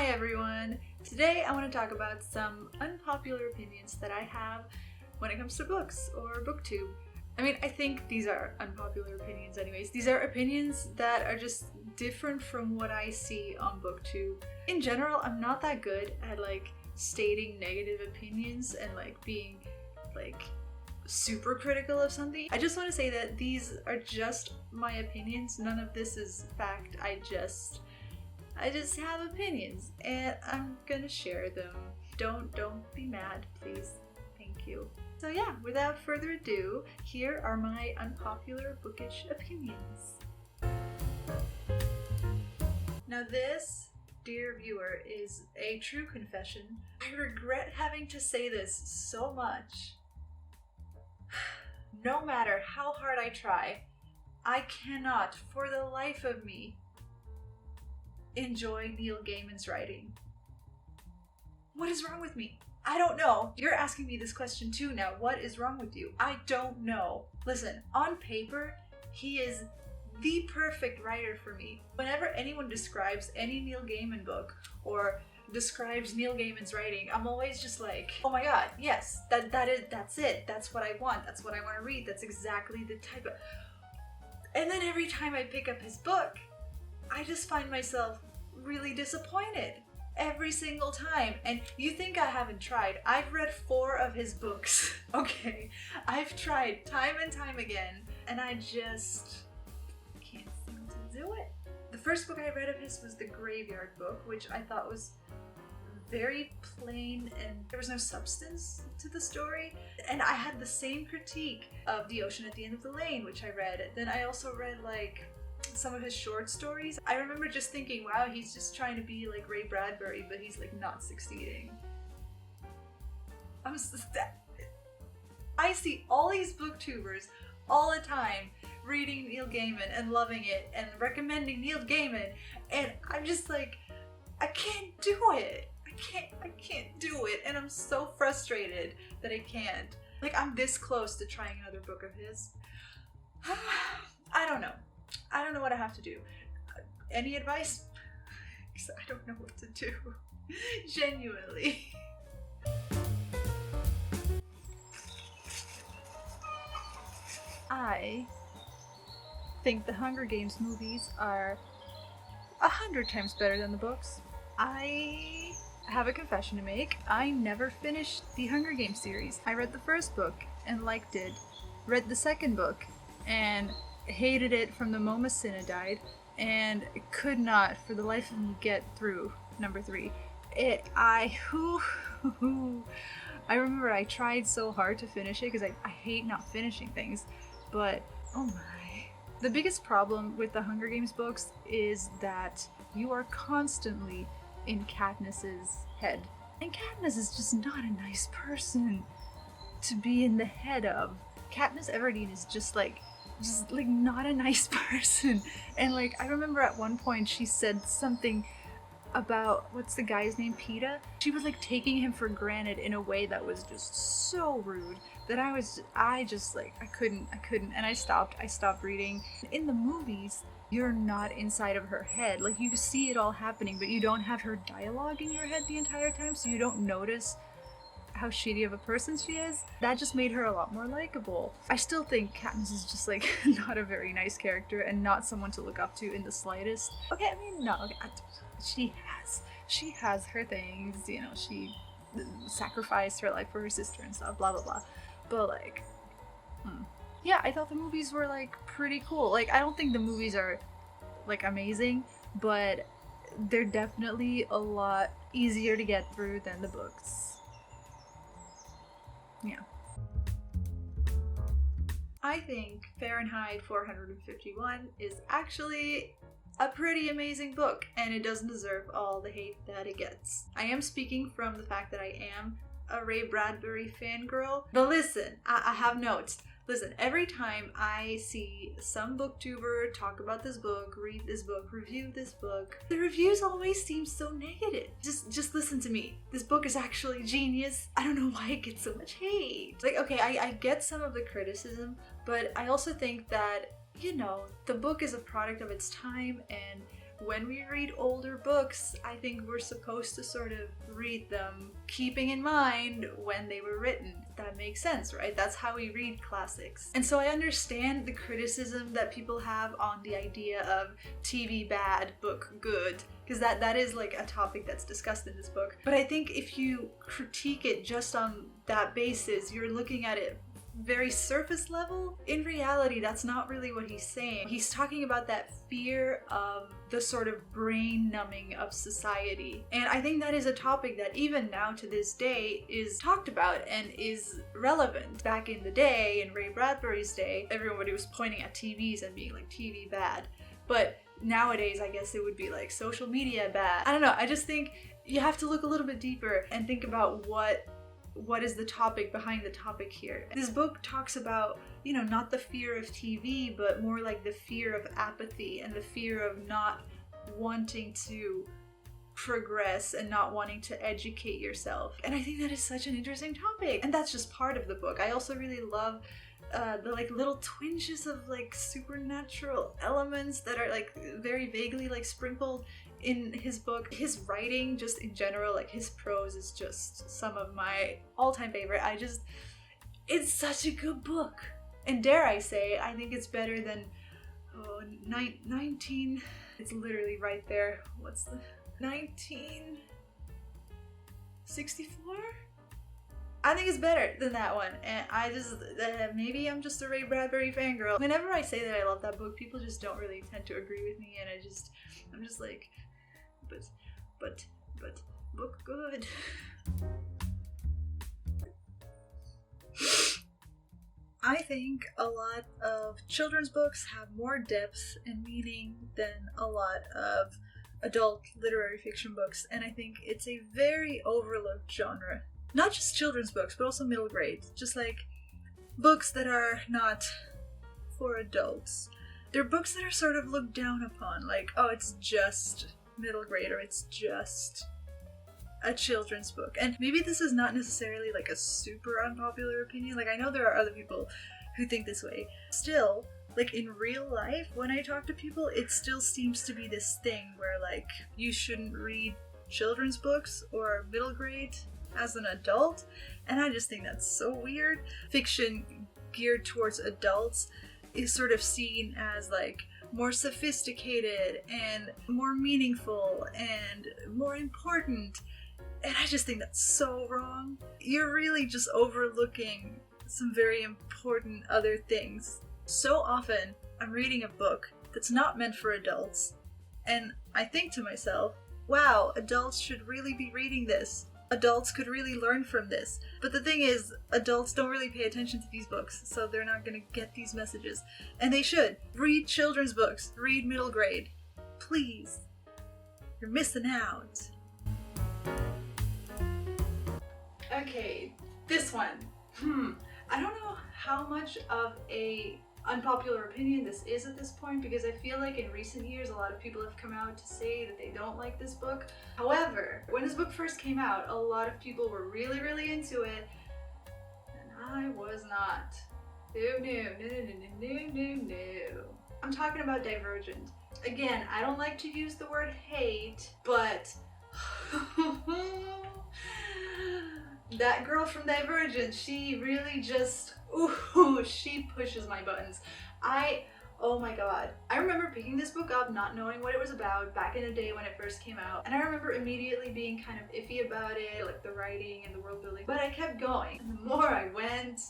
everyone! Today I want to talk about some unpopular opinions that I have when it comes to books or booktube. I mean, I think these are unpopular opinions anyways. These are opinions that are just different from what I see on booktube. In general, I'm not that good at stating negative opinions and being super critical of something. I just want to say that these are just my opinions. None of this is fact. I just have opinions and I'm gonna share them. Don't be mad, please. Thank you. So yeah, without further ado, here are my unpopular bookish opinions. Now this, dear viewer, is a true confession. I regret having to say this so much. No matter how hard I try, I cannot, for the life of me, enjoy Neil Gaiman's writing. What is wrong with me? I don't know. You're asking me this question too now. What is wrong with you? I don't know. Listen, on paper, he is the perfect writer for me. Whenever anyone describes any Neil Gaiman book or describes Neil Gaiman's writing, I'm always just like, oh my god, yes, that's it. That's what I want. That's what I want to read. That's exactly the type of... And then every time I pick up his book, I just find myself really disappointed every single time. And you think I haven't tried. I've read 4 of his books. Okay, I've tried time and time again, and I just can't seem to do it. The first book I read of his was The Graveyard Book, which I thought was very plain and there was no substance to the story. And I had the same critique of The Ocean at the End of the Lane, which I read. Then I also read some of his short stories. I remember just thinking, wow, he's just trying to be like Ray Bradbury, but he's not succeeding. I see all these booktubers all the time reading Neil Gaiman and loving it and recommending Neil Gaiman, and I'm just like, I can't do it. I can't do it, and I'm so frustrated that I can't. I'm this close to trying another book of his. I don't know what I have to do. Any advice? Because I don't know what to do. Genuinely. I think the Hunger Games movies are 100 times better than the books. I have a confession to make. I never finished the Hunger Games series. I read the first book and liked it, read the second book and hated it from the moment Cinna died, and could not for the life of me get through number 3. I remember I tried so hard to finish it because I hate not finishing things, but oh my. The biggest problem with the Hunger Games books is that you are constantly in Katniss's head. And Katniss is just not a nice person to be in the head of. Katniss Everdeen is just not a nice person. And I remember at one point she said something about, what's the guy's name, Peeta? She was taking him for granted in a way that was just so rude that I couldn't, and I stopped reading. In the movies, you're not inside of her head. You see it all happening, but you don't have her dialogue in your head the entire time, so you don't notice how shitty of a person she is. That just made her a lot more likable. I still think Katniss is just not a very nice character and not someone to look up to in the slightest. Okay, I mean, no, okay, she has her things, she sacrificed her life for her sister and stuff, blah blah blah. But yeah, I thought the movies were pretty cool. I don't think the movies are amazing, but they're definitely a lot easier to get through than the books. Yeah. I think Fahrenheit 451 is actually a pretty amazing book, and it doesn't deserve all the hate that it gets. I am speaking from the fact that I am a Ray Bradbury fangirl, but listen, I have notes. Listen, every time I see some booktuber talk about this book, read this book, review this book, the reviews always seem so negative. Just listen to me. This book is actually genius. I don't know why it gets so much hate. Okay, I get some of the criticism, but I also think that, the book is a product of its time, and when we read older books, I think we're supposed to sort of read them keeping in mind when they were written. That makes sense, right? That's how we read classics. And so I understand the criticism that people have on the idea of TV bad, book good, because that is like a topic that's discussed in this book. But I think if you critique it just on that basis, you're looking at it very surface level. In reality, that's not really what he's saying. He's talking about that fear of the sort of brain numbing of society. And I think that is a topic that even now to this day is talked about and is relevant. Back in the day, in Ray Bradbury's day, everybody was pointing at TVs and being like, TV bad. But nowadays, I guess it would be like social media bad. I don't know, I just think you have to look a little bit deeper and think about what is the topic behind the topic here. This book talks about, you know, not the fear of TV, but more like the fear of apathy and the fear of not wanting to progress and not wanting to educate yourself. And I think that is such an interesting topic. And that's just part of the book. I also really love the like little twinges of like supernatural elements that are like very vaguely like sprinkled in his book. His writing just in general, like his prose is just some of my all-time favorite. It's such a good book. And dare I say, I think it's better than 19, it's literally right there. What's the 1964? I think it's better than that one, and I just, maybe I'm just a Ray Bradbury fangirl. Whenever I say that I love that book, people just don't really tend to agree with me, and I'm just like, but, book good. I think a lot of children's books have more depth and meaning than a lot of adult literary fiction books, and I think it's a very overlooked genre. Not just children's books, but also middle grade. Just like books that are not for adults. They're books that are sort of looked down upon, like, oh, it's just middle grade, or it's just a children's book. And maybe this is not necessarily like a super unpopular opinion. Like, I know there are other people who think this way. Still, like in real life, when I talk to people, it still seems to be this thing where like you shouldn't read children's books or middle grade as an adult, and I just think that's so weird. Fiction geared towards adults is sort of seen as like more sophisticated and more meaningful and more important, and I just think that's so wrong. You're really just overlooking some very important other things. So often I'm reading a book that's not meant for adults, and I think to myself, wow, adults should really be reading this. Adults could really learn from this. But the thing is, adults don't really pay attention to these books, so they're not going to get these messages. And they should. Read children's books. Read middle grade. Please. You're missing out. Okay, this one. I don't know how much of a unpopular opinion this is at this point, because I feel like in recent years a lot of people have come out to say that they don't like this book. However, when this book first came out, a lot of people were really, really into it, and I was not. No. I'm talking about Divergent. Again, I don't like to use the word hate, but that girl from Divergent, she really just, she pushes my buttons. Oh my god. I remember picking this book up not knowing what it was about back in the day when it first came out, and I remember immediately being kind of iffy about it, like the writing and the world building, but I kept going. And the more I went,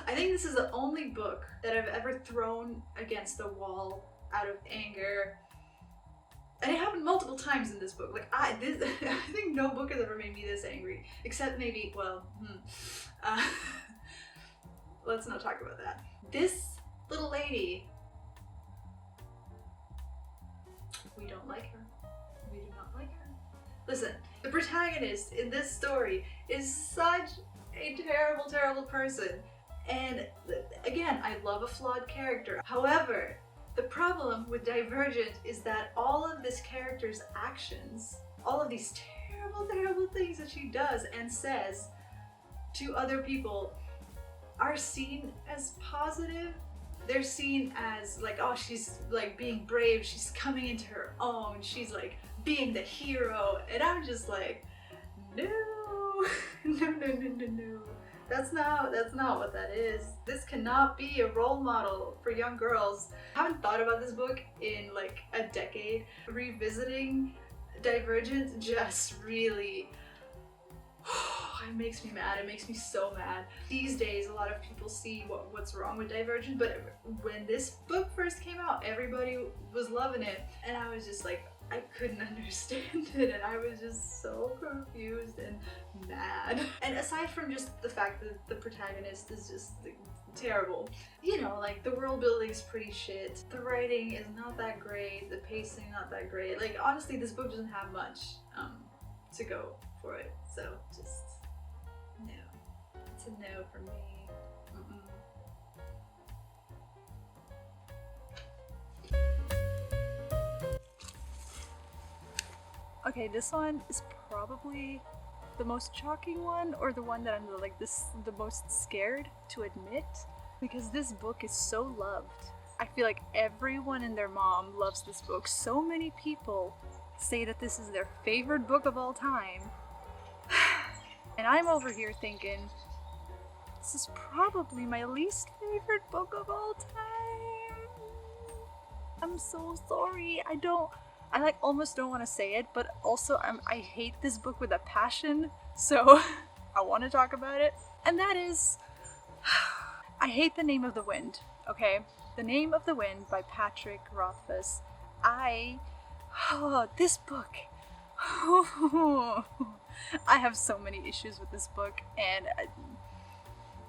I think this is the only book that I've ever thrown against the wall out of anger. And it happened multiple times in this book. Like, I think no book has ever made me this angry. Except maybe, let's not talk about that. This little lady, we don't like her. We do not like her. Listen, the protagonist in this story is such a terrible, terrible person. And again, I love a flawed character. However, the problem with Divergent is that all of this character's actions, all of these terrible, terrible things that she does and says to other people are seen as positive they're seen as like, oh, she's like being brave, she's coming into her own, she's like being the hero, and I'm just like, no, no. That's not what that is. This cannot be a role model for young girls. I haven't thought about this book in like a decade. Revisiting Divergent just really it makes me mad. It makes me so mad. These days, a lot of people see what's wrong with Divergent, but when this book first came out, everybody was loving it, and I was just like, I couldn't understand it, and I was just so confused and mad. And aside from just the fact that the protagonist is just like, terrible, you know, like the world building is pretty shit, the writing is not that great, the pacing not that great. Like honestly, this book doesn't have much to go for it, so just no. It's a no for me. Okay, this one is probably the most shocking one, or the one that I'm the most scared to admit, because this book is so loved. I feel like everyone and their mom loves this book. So many people say that this is their favorite book of all time. And I'm over here thinking, this is probably my least favorite book of all time. I'm so sorry. I like almost don't want to say it, but also I hate this book with a passion, so I want to talk about it. And that is, I hate The Name of the Wind, okay? The Name of the Wind by Patrick Rothfuss. This book. I have so many issues with this book, and I'm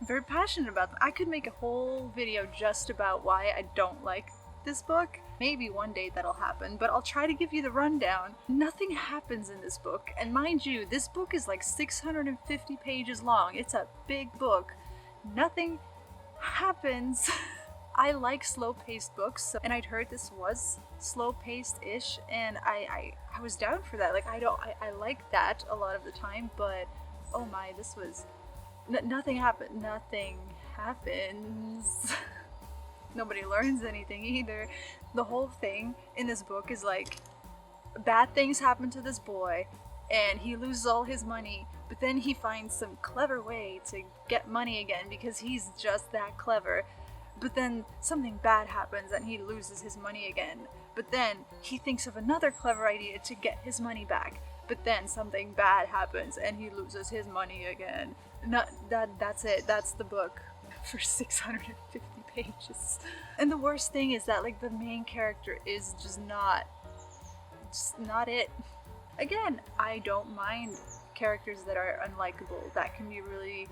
very passionate about them. I could make a whole video just about why I don't like this book. Maybe one day that'll happen, but I'll try to give you the rundown. Nothing happens in this book, and mind you, this book is like 650 pages long. It's a big book. Nothing happens. I like slow-paced books, and I'd heard this was slow-paced-ish, and I was down for that. Like, I like that a lot of the time, but oh my, this was nothing happened. Nothing happens. Nobody learns anything either. The whole thing in this book is like, bad things happen to this boy, and he loses all his money, but then he finds some clever way to get money again because he's just that clever. But then something bad happens and he loses his money again. But then he thinks of another clever idea to get his money back. But then something bad happens and he loses his money again. That's it. That's the book for 650 pages. And the worst thing is that like the main character is just not it. Again, I don't mind characters that are unlikable. That can be really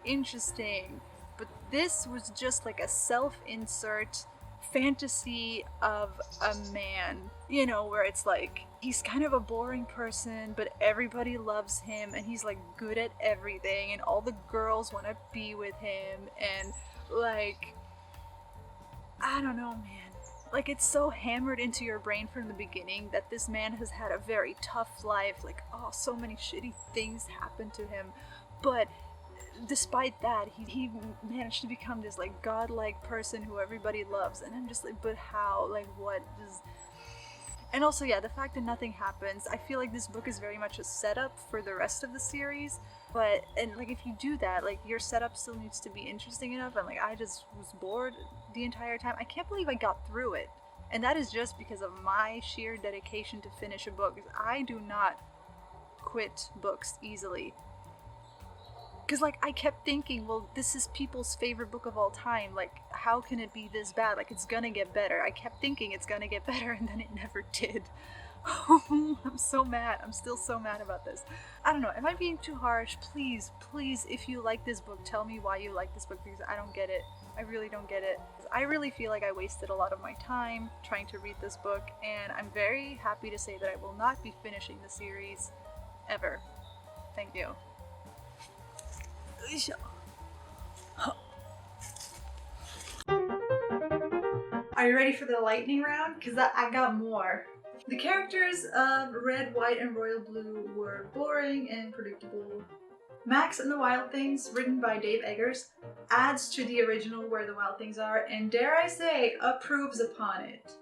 interesting. But this was just like a self-insert fantasy of a man, you know, where it's like he's kind of a boring person, but everybody loves him and he's like good at everything and all the girls want to be with him, and like, I don't know, man. Like, it's so hammered into your brain from the beginning that this man has had a very tough life. Like, oh, so many shitty things happened to him, but despite that, he managed to become this like godlike person who everybody loves. And I'm just like, but how? Like, what does... And also, yeah, the fact that nothing happens, I feel like this book is very much a setup for the rest of the series. But, and like, if you do that, like, your setup still needs to be interesting enough, and like, I just was bored the entire time. I can't believe I got through it. And that is just because of my sheer dedication to finish a book. I do not quit books easily. Because, like, I kept thinking, well, this is people's favorite book of all time. Like, how can it be this bad? Like, it's gonna get better. I kept thinking it's gonna get better, and then it never did. I'm so mad. I'm still so mad about this. I don't know. Am I being too harsh? Please, please, if you like this book, tell me why you like this book, because I don't get it. I really don't get it. I really feel like I wasted a lot of my time trying to read this book, and I'm very happy to say that I will not be finishing the series ever. Thank you. Are you ready for the lightning round? Because I got more. The characters of Red, White, and Royal Blue were boring and predictable. Max and the Wild Things, written by Dave Eggers, adds to the original Where the Wild Things Are, and dare I say, approves upon it.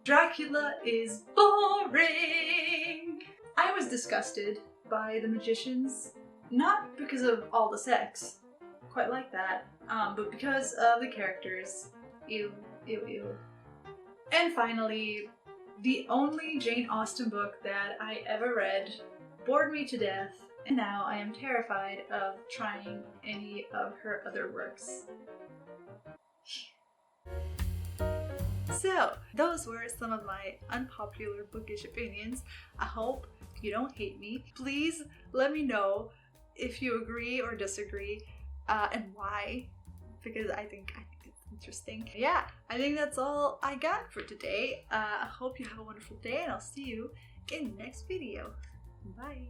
Dracula is boring! I was disgusted by The Magicians, not because of all the sex, quite like that, but because of the characters. Ew, ew, ew. And finally, the only Jane Austen book that I ever read bored me to death, and now I am terrified of trying any of her other works. So, those were some of my unpopular bookish opinions. I hope you don't hate me. Please let me know if you agree or disagree, and why, because I think it's interesting. Yeah, I think that's all I got for today. I hope you have a wonderful day, and I'll see you in the next video. Bye!